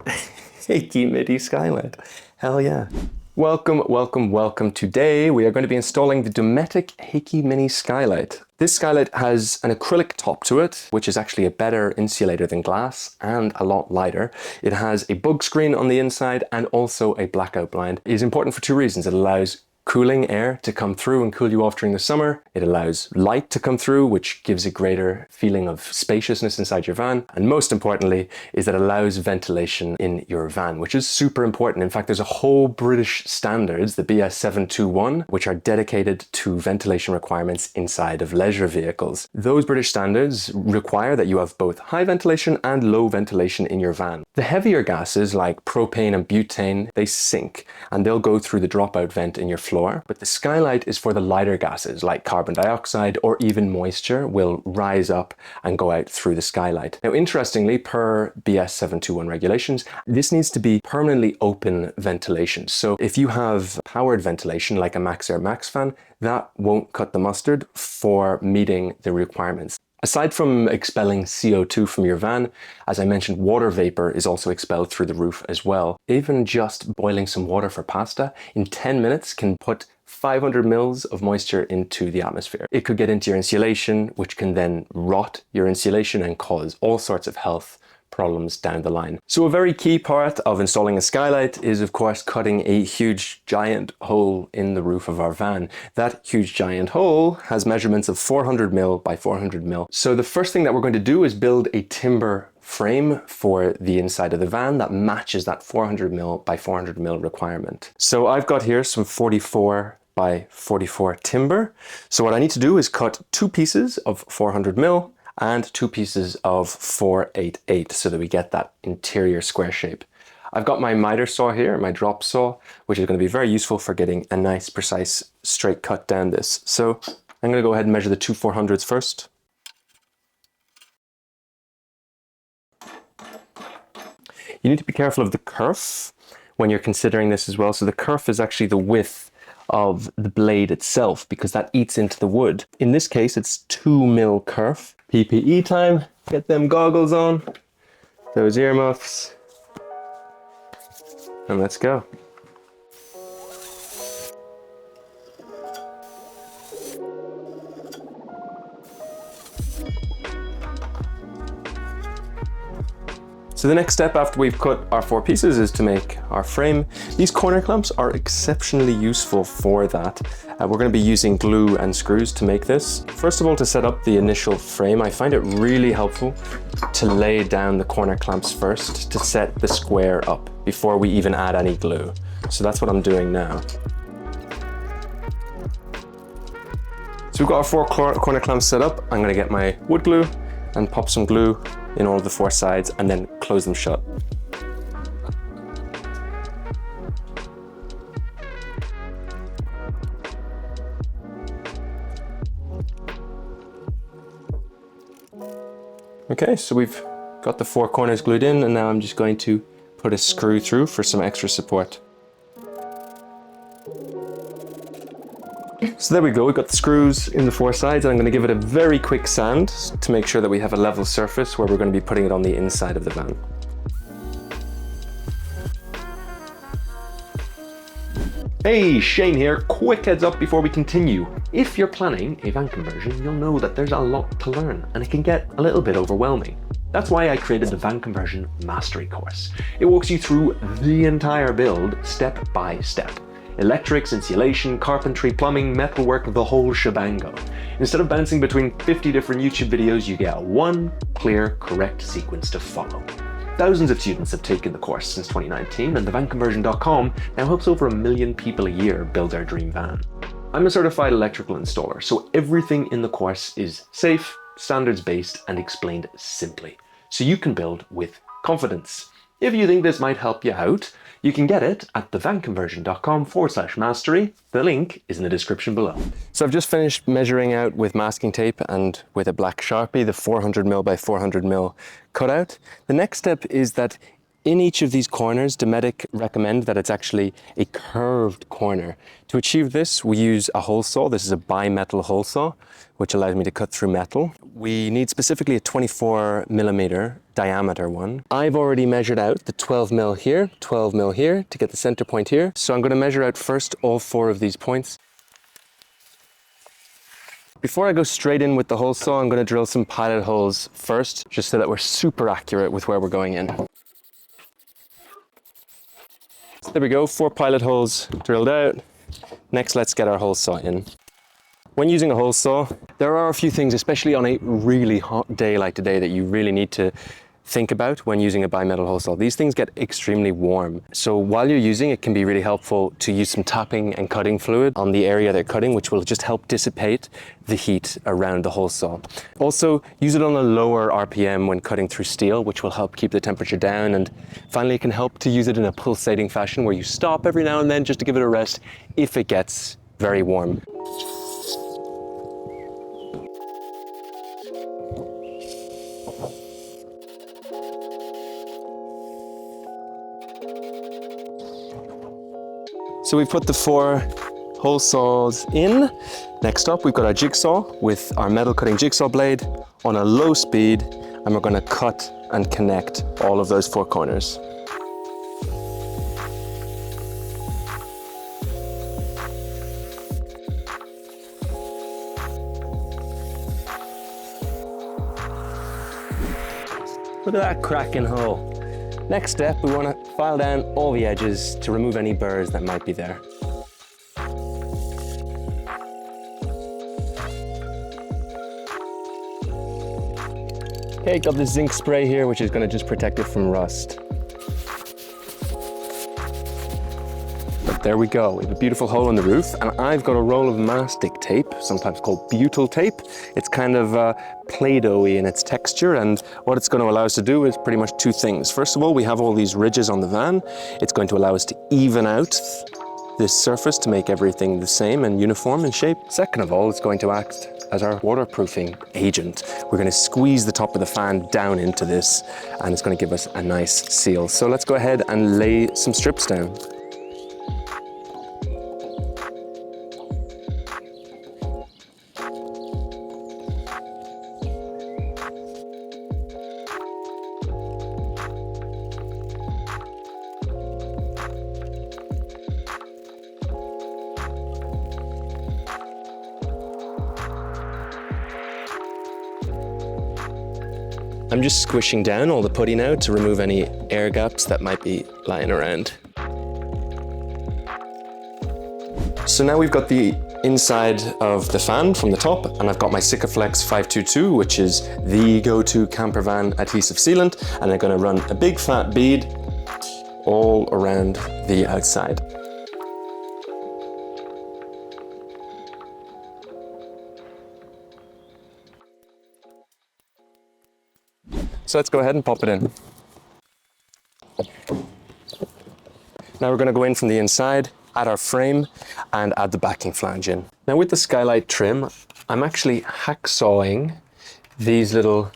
Heki Mini Skylight. Hell yeah. Welcome, welcome, welcome. Today we are going to be installing the Dometic Heki Mini Skylight. This skylight has an acrylic top to it, which is actually a better insulator than glass and a lot lighter. It has a bug screen on the inside and also a blackout blind. It is important for two reasons. It allows cooling air to come through and cool you off during the summer. It allows light to come through, which gives a greater feeling of spaciousness inside your van. And most importantly, is that it allows ventilation in your van, which is super important. In fact, there's a whole British standards, the BS 721, which are dedicated to ventilation requirements inside of leisure vehicles. Those British standards require that you have both high ventilation and low ventilation in your van. The heavier gases like propane and butane, they sink and they'll go through the dropout vent in your floor, but the skylight is for the lighter gases like carbon dioxide or even moisture will rise up and go out through the skylight. Now, interestingly, per BS 721 regulations, this needs to be permanently open ventilation. So if you have powered ventilation like a Maxair Max fan, that won't cut the mustard for meeting the requirements. Aside from expelling CO2 from your van, as I mentioned, water vapor is also expelled through the roof as well. Even just boiling some water for pasta in 10 minutes can put 500 mils of moisture into the atmosphere. It could get into your insulation, which can then rot your insulation and cause all sorts of health problems down the line. So a very key part of installing a skylight is of course cutting a huge giant hole in the roof of our van. That huge giant hole has measurements of 400 mil by 400 mil. So the first thing that we're going to do is build a timber frame for the inside of the van that matches that 400 mil by 400 mil requirement. So I've got here some 44 by 44 timber. So what I need to do is cut two pieces of 400 mil and two pieces of 488 so that we get that interior square shape. I've got my miter saw here, my drop saw, which is going to be very useful for getting a nice precise straight cut down this. So I'm going to go ahead and measure the two 400s first. You need to be careful of the kerf when you're considering this as well. So the kerf is actually the width of the blade itself because that eats into the wood. In this case, it's 2 mil kerf. PPE time, get them goggles on, those earmuffs, and let's go. So the next step after we've cut our four pieces is to make our frame. These corner clamps are exceptionally useful for that. We're going to be using glue and screws to make this. First of all, to set up the initial frame, I find it really helpful to lay down the corner clamps first to set the square up before we even add any glue. So that's what I'm doing now. So we've got our four corner clamps set up. I'm going to get my wood glue and pop some glue in all of the four sides and then close them shut. Okay, so we've got the four corners glued in and now I'm just going to put a screw through for some extra support. So there we go, we've got the screws in the four sides and I'm going to give it a very quick sand to make sure that we have a level surface where we're going to be putting it on the inside of the van. Hey, Shane here. Quick heads up before we continue. If you're planning a van conversion, you'll know that there's a lot to learn and it can get a little bit overwhelming. That's why I created the Van Conversion Mastery course. It walks you through the entire build step by step. Electrics, insulation, carpentry, plumbing, metalwork, the whole shebango. Instead of bouncing between 50 different YouTube videos, you get one clear, correct sequence to follow. Thousands of students have taken the course since 2019, and thevanconversion.com now helps over 1 million people a year build their dream van. I'm a certified electrical installer, so everything in the course is safe, standards-based, and explained simply, so you can build with confidence. If you think this might help you out, you can get it at thevanconversion.com/mastery. The link is in the description below. So I've just finished measuring out with masking tape and with a black Sharpie, the 400 mil by 400 mil cutout. The next step is that In each of these corners, Dometic recommend that it's actually a curved corner. To achieve this, we use a hole saw. This is a bimetal hole saw, which allows me to cut through metal. We need specifically a 24mm diameter one. I've already measured out the 12mm here, 12mm here to get the center point here. So I'm going to measure out first all 4 of these points. Before I go straight in with the hole saw, I'm going to drill some pilot holes first, just so that we're super accurate with where we're going in. There we go, 4 pilot holes drilled out. Next, let's get our hole saw in. When using a hole saw, there are a few things, especially on a really hot day like today, that you really need to think about when using a bimetal hole saw. These things get extremely warm. So while you're using it, can be really helpful to use some tapping and cutting fluid on the area they're cutting, which will just help dissipate the heat around the hole saw. Also, use it on a lower RPM when cutting through steel, which will help keep the temperature down. And finally, it can help to use it in a pulsating fashion where you stop every now and then just to give it a rest if it gets very warm. So we've put the 4 hole saws in. Next up, we've got our jigsaw with our metal cutting jigsaw blade on a low speed, and we're going to cut and connect all of those 4 corners. Look at that cracking hole. Next step, we want to file down all the edges to remove any burrs that might be there. Okay, got the zinc spray here, which is going to just protect it from rust. But there we go, we have a beautiful hole in the roof, and I've got a roll of mastic tape, sometimes called butyl tape. It's kind of Play-Doh-y in its texture, and what it's going to allow us to do is pretty much 2 things. First of all, we have all these ridges on the van. It's going to allow us to even out this surface to make everything the same and uniform in shape. Second of all, it's going to act as our waterproofing agent. We're going to squeeze the top of the fan down into this, and it's going to give us a nice seal. So let's go ahead and lay some strips down. I'm just squishing down all the putty now to remove any air gaps that might be lying around. So now we've got the inside of the fan from the top, and I've got my Sikaflex 522, which is the go-to campervan adhesive sealant, and I'm going to run a big fat bead all around the outside. So let's go ahead and pop it in. Now we're going to go in from the inside, add our frame, and add the backing flange in. Now with the Skylight trim, I'm actually hacksawing these little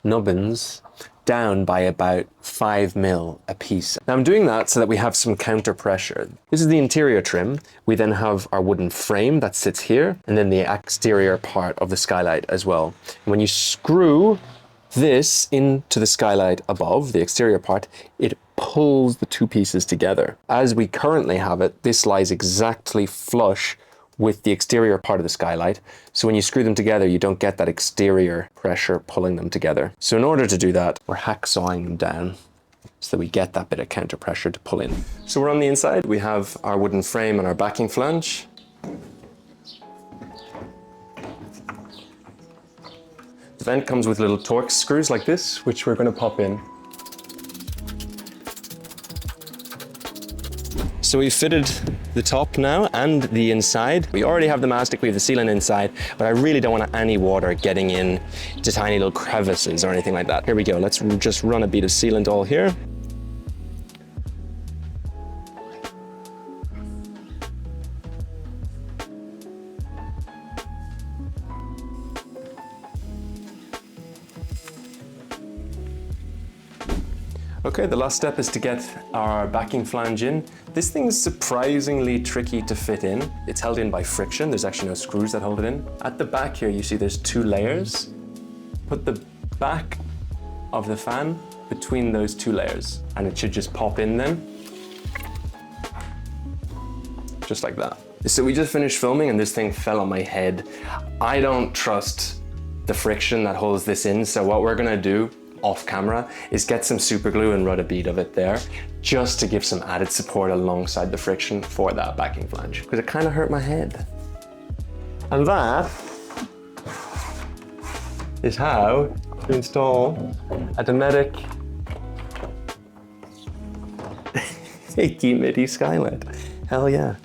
nubbins down by about 5mm a piece. Now I'm doing that so that we have some counter pressure. This is the interior trim. We then have our wooden frame that sits here, and then the exterior part of the Skylight as well. And when you screw this into the Skylight above, the exterior part, it pulls the 2 pieces together. As we currently have it, this lies exactly flush with the exterior part of the Skylight. So when you screw them together, you don't get that exterior pressure pulling them together. So in order to do that, we're hacksawing them down so that we get that bit of counter pressure to pull in. So we're on the inside, we have our wooden frame and our backing flange. The vent comes with little Torx screws like this, which we're going to pop in. So we've fitted the top now and the inside. We already have the mastic, we have the sealant inside, but I really don't want any water getting in to tiny little crevices or anything like that. Here we go, let's just run a bead of sealant all here. Okay, the last step is to get our backing flange in. This thing's surprisingly tricky to fit in. It's held in by friction. There's actually no screws that hold it in. At the back here, you see there's 2 layers. Put the back of the fan between those 2 layers, and it should just pop in then. Just like that. So we just finished filming and this thing fell on my head. I don't trust the friction that holds this in, so what we're gonna do off camera is get some super glue and rub a bead of it there, just to give some added support alongside the friction for that backing flange, because it kind of hurt my head. And that is how to install a Dometic Heki Mini Skylight. Hell yeah.